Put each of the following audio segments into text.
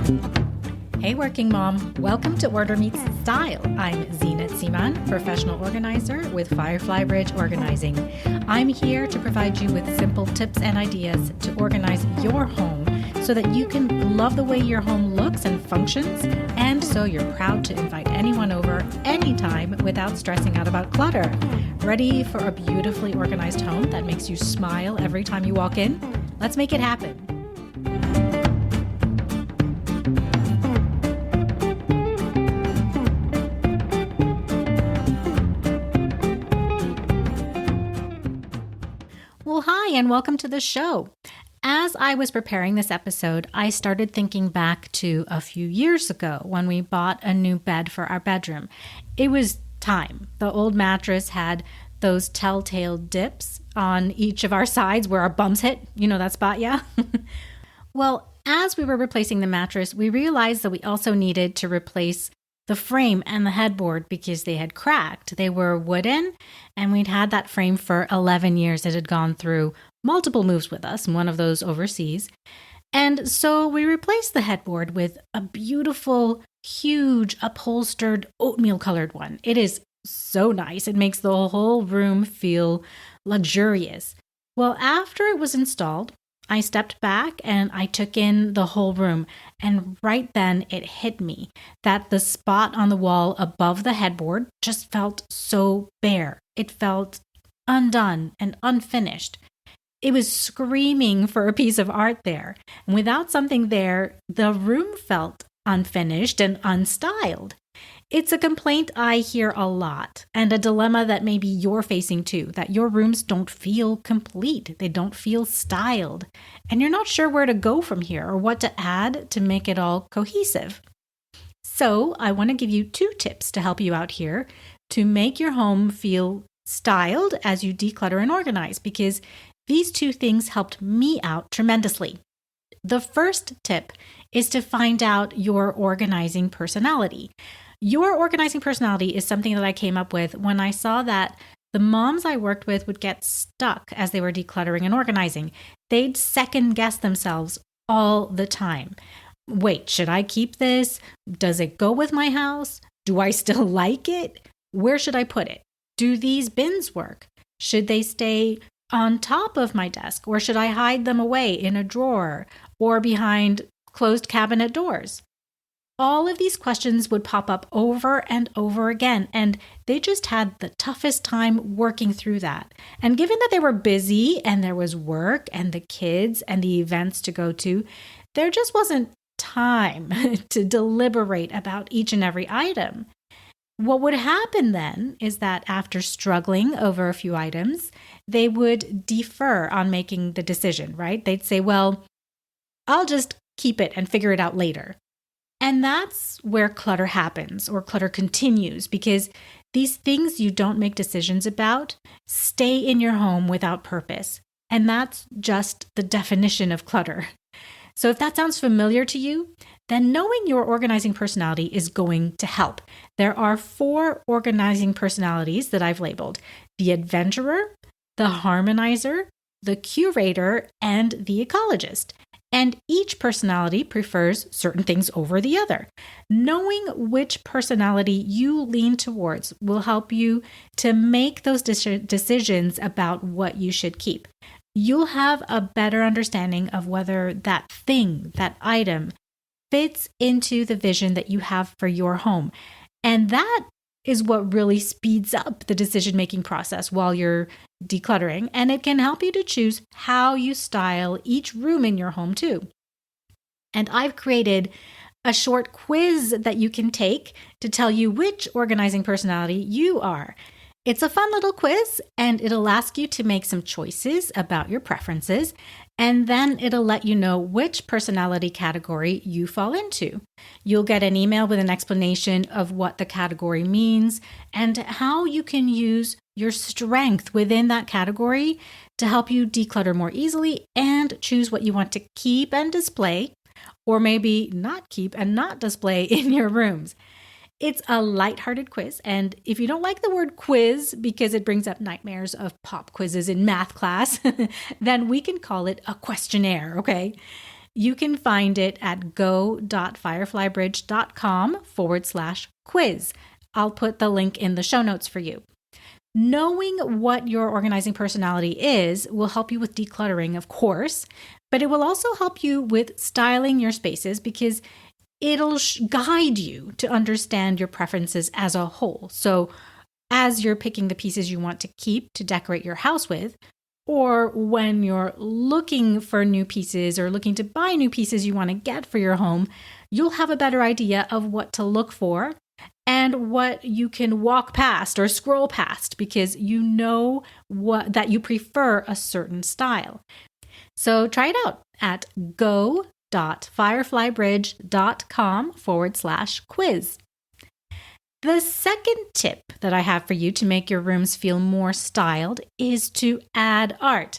Hey working mom, welcome to Order Meets Style. I'm Zinat Siman, professional organizer with Firefly Bridge Organizing. I'm here to provide you with simple tips and ideas to organize your home so that you can love the way your home looks and functions, and so you're proud to invite anyone over anytime without stressing out about clutter. Ready for a beautifully organized home that makes you smile every time you walk in? Let's make it happen. Well, hi, and welcome to the show. As I was preparing this episode, I started thinking back to a few years ago when we bought a new bed for our bedroom. It was time. The old mattress had those telltale dips on each of our sides where our bums hit. You know that spot, yeah? Well, as we were replacing the mattress, we realized that we also needed to replace the frame and the headboard because they had cracked. They were wooden, and we'd had that frame for 11 years. It had gone through multiple moves with us, and one of those overseas. And so we replaced the headboard with a beautiful, huge, upholstered, oatmeal-colored one. It is so nice. It makes the whole room feel luxurious. Well, after it was installed, I stepped back and I took in the whole room, and right then it hit me that the spot on the wall above the headboard just felt so bare. It felt undone and unfinished. It was screaming for a piece of art there, and without something there, the room felt unfinished and unstyled. It's a complaint I hear a lot, and a dilemma that maybe you're facing too, that your rooms don't feel complete, they don't feel styled, and you're not sure where to go from here or what to add to make it all cohesive. So I want to give you 2 tips to help you out here to make your home feel styled as you declutter and organize, because these 2 things helped me out tremendously. The first tip is to find out your organizing personality. Your organizing personality is something that I came up with when I saw that the moms I worked with would get stuck as they were decluttering and organizing. They'd second guess themselves all the time. Wait, should I keep this? Does it go with my house? Do I still like it? Where should I put it? Do these bins work? Should they stay on top of my desk, or should I hide them away in a drawer or behind closed cabinet doors? All of these questions would pop up over and over again, and they just had the toughest time working through that. And given that they were busy and there was work and the kids and the events to go to, there just wasn't time to deliberate about each and every item. What would happen then is that after struggling over a few items, they would defer on making the decision, right? They'd say, well, I'll just keep it and figure it out later. And that's where clutter happens, or clutter continues, because these things you don't make decisions about stay in your home without purpose. And that's just the definition of clutter. So if that sounds familiar to you, then knowing your organizing personality is going to help. There are 4 organizing personalities that I've labeled: the adventurer, the harmonizer, the curator, and the ecologist. And each personality prefers certain things over the other. Knowing which personality you lean towards will help you to make those decisions about what you should keep. You'll have a better understanding of whether that thing, that item, fits into the vision that you have for your home. And that is what really speeds up the decision-making process while you're decluttering, and it can help you to choose how you style each room in your home too. And I've created a short quiz that you can take to tell you which organizing personality you are. It's a fun little quiz, and it'll ask you to make some choices about your preferences, and then it'll let you know which personality category you fall into. You'll get an email with an explanation of what the category means and how you can use your strength within that category to help you declutter more easily and choose what you want to keep and display, or maybe not keep and not display in your rooms. It's a lighthearted quiz, and if you don't like the word quiz because it brings up nightmares of pop quizzes in math class, then we can call it a questionnaire, okay? You can find it at go.fireflybridge.com/quiz. I'll put the link in the show notes for you. Knowing what your organizing personality is will help you with decluttering, of course, but it will also help you with styling your spaces because it'll guide you to understand your preferences as a whole. So as you're picking the pieces you want to keep to decorate your house with, or when you're looking for new pieces or looking to buy new pieces you want to get for your home, you'll have a better idea of what to look for and what you can walk past or scroll past because you know that you prefer a certain style. So try it out at go.fireflybridge.com/quiz. The second tip that I have for you to make your rooms feel more styled is to add art.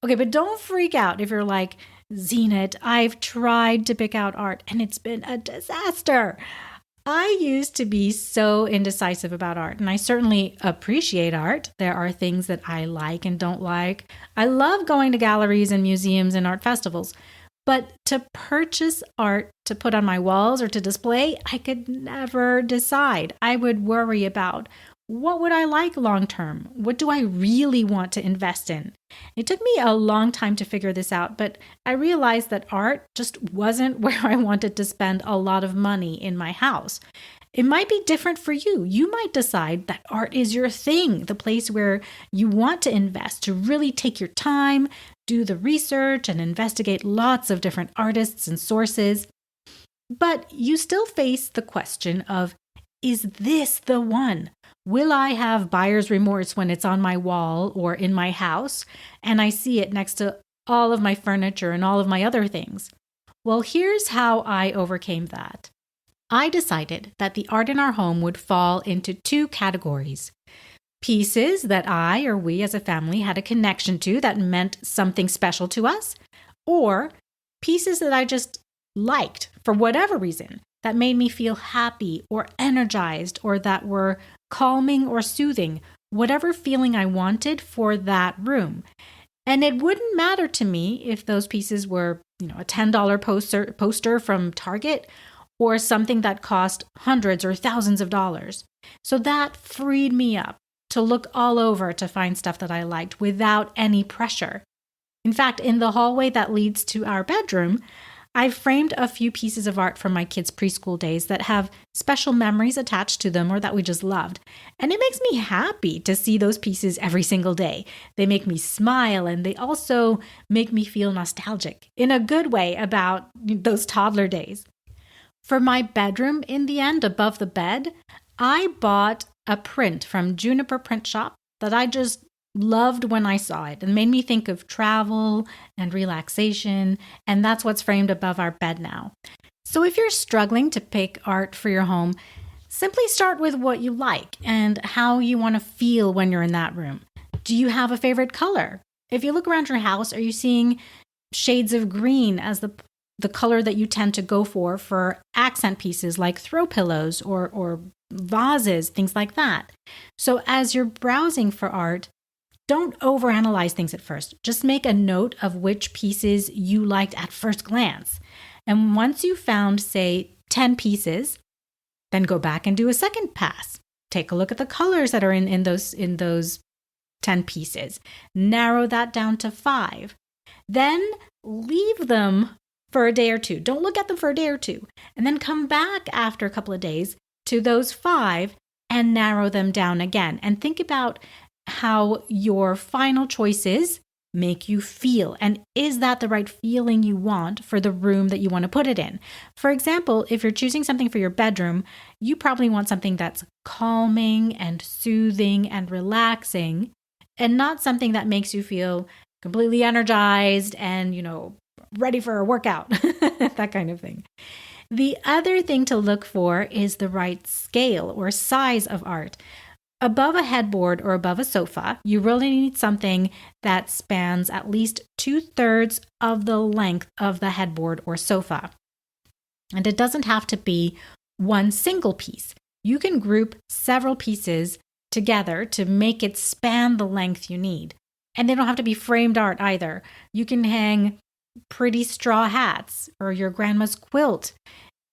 Okay, but don't freak out if you're like, Zenit, I've tried to pick out art and it's been a disaster. I used to be so indecisive about art, and I certainly appreciate art. There are things that I like and don't like. I love going to galleries and museums and art festivals. But to purchase art to put on my walls or to display, I could never decide. I would worry about what would I like long term? What do I really want to invest in? It took me a long time to figure this out, but I realized that art just wasn't where I wanted to spend a lot of money in my house. It might be different for you. You might decide that art is your thing, the place where you want to invest, to really take your time, do the research, and investigate lots of different artists and sources. But you still face the question of, is this the one? Will I have buyer's remorse when it's on my wall or in my house and I see it next to all of my furniture and all of my other things? Well, here's how I overcame that. I decided that the art in our home would fall into two categories. Pieces that I or we as a family had a connection to that meant something special to us, or pieces that I just liked for whatever reason that made me feel happy or energized or that were calming or soothing, whatever feeling I wanted for that room. And it wouldn't matter to me if those pieces were, a $10 poster from Target or something that cost hundreds or thousands of dollars. So that freed me up to look all over to find stuff that I liked without any pressure. In fact, in the hallway that leads to our bedroom, I've framed a few pieces of art from my kids' preschool days that have special memories attached to them or that we just loved. And it makes me happy to see those pieces every single day. They make me smile and they also make me feel nostalgic in a good way about those toddler days. For my bedroom, in the end, above the bed, I bought a print from Juniper Print Shop that I just loved when I saw it and made me think of travel and relaxation, and that's what's framed above our bed now. So if you're struggling to pick art for your home, simply start with what you like and how you want to feel when you're in that room. Do you have a favorite color? If you look around your house, are you seeing shades of green as the color that you tend to go for accent pieces like throw pillows or vases, things like that? So as you're browsing for art, don't overanalyze things at first. Just make a note of which pieces you liked at first glance. And once you found, say, 10 pieces, then go back and do a second pass. Take a look at the colors that are in those 10 pieces. Narrow that down to 5. Then leave them for a day or two. Don't look at them for a day or two. And then come back after a couple of days to those 5 and narrow them down again. And think about how your final choices make you feel. And is that the right feeling you want for the room that you want to put it in? For example, if you're choosing something for your bedroom, you probably want something that's calming and soothing and relaxing, and not something that makes you feel completely energized and, ready for a workout, that kind of thing. The other thing to look for is the right scale or size of art. Above a headboard or above a sofa, you really need something that spans at least 2/3 of the length of the headboard or sofa. And it doesn't have to be one single piece. You can group several pieces together to make it span the length you need. And they don't have to be framed art either. You can hang pretty straw hats or your grandma's quilt.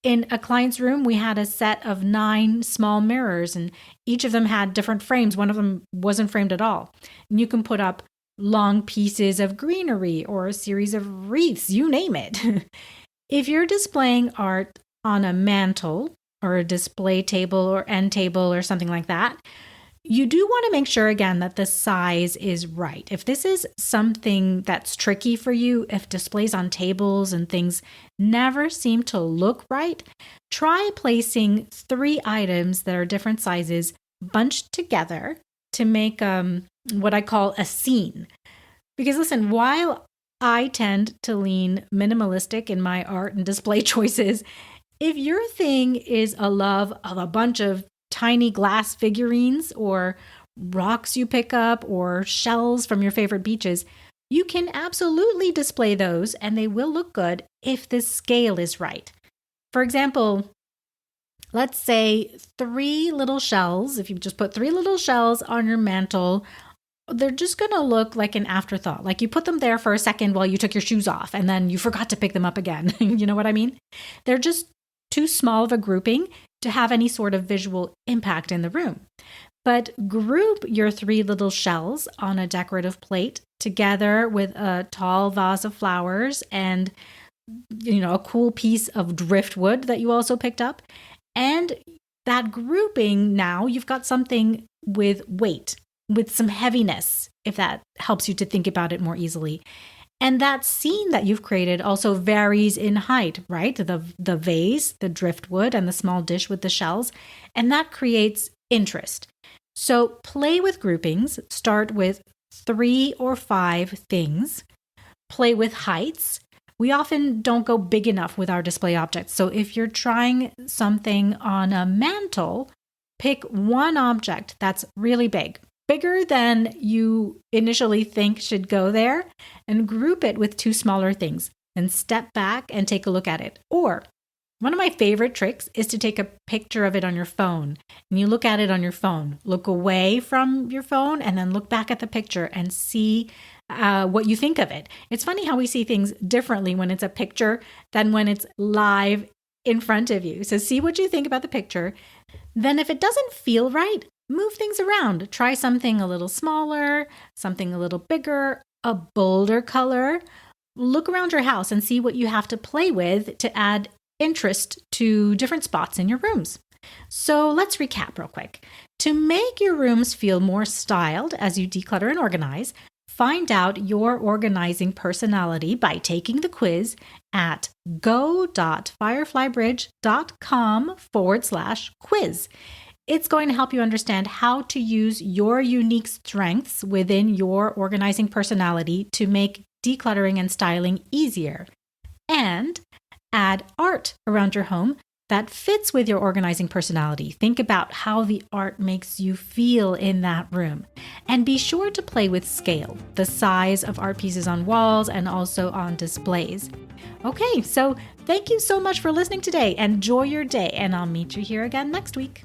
In a client's room, we had a set of 9 small mirrors, and each of them had different frames. One of them wasn't framed at all. And you can put up long pieces of greenery or a series of wreaths, you name it. If you're displaying art on a mantel or a display table or end table or something like that, you do want to make sure, again, that the size is right. If this is something that's tricky for you, if displays on tables and things never seem to look right, try placing 3 items that are different sizes bunched together to make what I call a scene. Because listen, while I tend to lean minimalistic in my art and display choices, if your thing is a love of a bunch of tiny glass figurines or rocks you pick up or shells from your favorite beaches, you can absolutely display those and they will look good if the scale is right. For example, let's say 3 little shells. If you just put 3 little shells on your mantle, they're just going to look like an afterthought. Like you put them there for a second while you took your shoes off and then you forgot to pick them up again. You know what I mean? They're just too small of a grouping to have any sort of visual impact in the room. But group your 3 little shells on a decorative plate together with a tall vase of flowers and, a cool piece of driftwood that you also picked up. And that grouping, now you've got something with weight, with some heaviness, if that helps you to think about it more easily. And that scene that you've created also varies in height, right? The vase, the driftwood, and the small dish with the shells. And that creates interest. So play with groupings. Start with 3 or 5 things. Play with heights. We often don't go big enough with our display objects. So if you're trying something on a mantle, pick one object that's really big. Bigger than you initially think should go there, and group it with 2 smaller things and step back and take a look at it. Or one of my favorite tricks is to take a picture of it on your phone, and you look at it on your phone. Look away from your phone and then look back at the picture and see what you think of it. It's funny how we see things differently when it's a picture than when it's live in front of you. So see what you think about the picture. Then if it doesn't feel right, move things around. Try something a little smaller, something a little bigger, a bolder color. Look around your house and see what you have to play with to add interest to different spots in your rooms. So let's recap real quick. To make your rooms feel more styled as you declutter and organize, find out your organizing personality by taking the quiz at go.fireflybridge.com/quiz. It's going to help you understand how to use your unique strengths within your organizing personality to make decluttering and styling easier. And add art around your home that fits with your organizing personality. Think about how the art makes you feel in that room. And be sure to play with scale, the size of art pieces on walls and also on displays. Okay, so thank you so much for listening today. Enjoy your day, and I'll meet you here again next week.